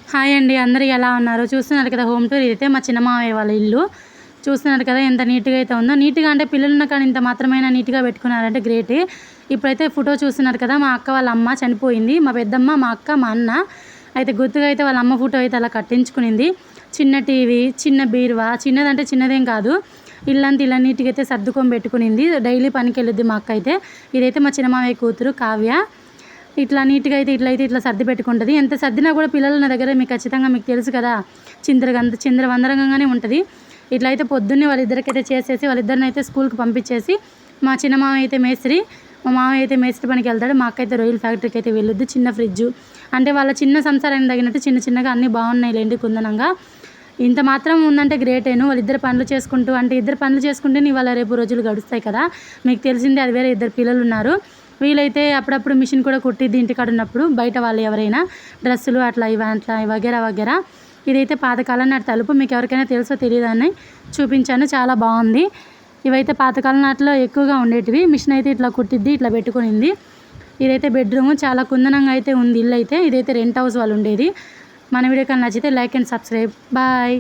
Hi అండి, అందరూ ఎలా ఉన్నారు? చూస్తున్నారు కదా హోమ్ టూర్. ఇదైతే మా చిన్న మామయ్య వాళ్ళ ఇల్లు. చూస్తున్నారు కదా ఎంత నీట్‌గా అయితే ఉందో. నీట్‌గా అంటే పిల్లలున్న కాడ ఇంత మాత్రమైనా నీట్‌గా పెట్టుకున్నారంటే గ్రేటే. ఇప్పుడైతే ఫోటో చూస్తున్నారు కదా, మా అక్క వాళ్ళ అమ్మ చనిపోయింది. మా పెద్దమ్మ, మా అక్క, మా అన్న అయితే గుర్తుగా అయితే వాళ్ళ అమ్మ ఫోటో అయితే అలా కట్టించుకునింది. చిన్న టీవీ, చిన్న బీరువా, చిన్నదంటే చిన్నదేం కాదు. ఇల్లంతా ఇలా నీట్‌గా అయితే సర్దుకొని పెట్టుకునింది. డైలీ పనికెళ్ళిద్ది మా అక్క అయితే. ఇదైతే మా చిన్న మామయ్య కూతురు కావ్య. ఇట్లా నీట్‌గా అయితే ఇట్లా సర్ది పెట్టుకుంటది. ఎంత సర్దినా కూడా పిల్లలున్న దగ్గర ఖచ్చితంగా మీకు తెలుసు కదా, చిందరవందరగానే ఉంటది. ఇట్లా అయితే పొద్దున్నే వాళ్ళిద్దరికైతే చేసేసి వాళ్ళిద్దరినైతే స్కూల్‌కి పంపించేసి, మా చిన్న మామయ్య అయితే మేస్త్రి, మా మామయ్య అయితే మేస్త్రి పనికెళ్తాడు. మా అక్క అయితే రొయ్యల ఫ్యాక్టరీకి అయితే వెళ్ళుద్ది. చిన్న ఫ్రిడ్జు అంటే వాళ్ళ చిన్న సంసారానికి తగినట్టు చిన్నగా అన్నీ బాగున్నాయిలెండి కుందనంగా. ఇంత మాత్రం ఉందంటే గ్రేటేను. వాళ్ళిద్దరు పనులు చేసుకుంటూ అంటే ఇద్దరు పనులు చేసుకుంటేనే ఇవాళ రేపు రోజులు గడుస్తాయి కదా. మీకు తెలిసిందే, అది వేరే ఇద్దరు పిల్లలున్నారు. వీలైతే అప్పుడప్పుడు మిషన్ కూడా కుట్టిద్ది ఇంటికాడ ఉన్నప్పుడు, బయట వాళ్ళు ఎవరైనా డ్రెస్సులు అట్లా వగేరా. ఇదైతే పాతకాలం నాటి తలుపు. మీకు ఎవరికైనా తెలుసో తెలియదని చూపించాను, చాలా బాగుంది. ఇవైతే పాతకాలం నాటిలో ఎక్కువగా ఉండేటివి. మిషన్ అయితే ఇట్లా కుట్టిద్ది, ఇట్లా పెట్టుకునింది. ఇదైతే బెడ్రూమ్, చాలా కుందనంగా అయితే ఉంది ఇల్లు అయితే. ఇదైతే రెంట్ హౌస్ వాళ్ళు ఉండేది. మన వీడియో కానీ నచ్చితే లైక్ అండ్ సబ్స్క్రైబ్. బాయ్.